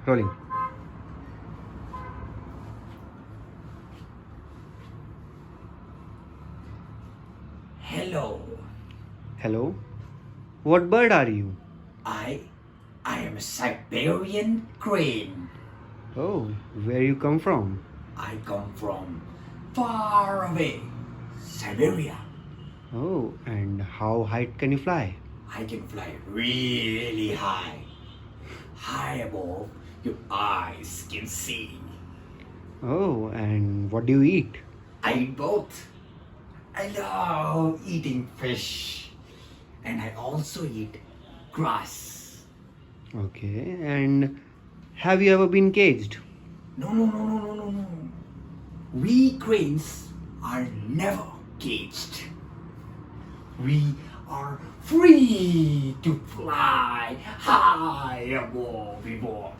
Rolling. Hello, Hello. What bird are you? I am a Siberian crane. Oh, where you come from? I come from far away, Siberia. Oh, and how high can you fly? I can fly really high, high above your eyes can see. Oh, and what do you eat? I eat both. I love eating fish, and I also eat grass. Okay, and have you ever been caged? No. We cranes are never caged. We are free to fly high above the world.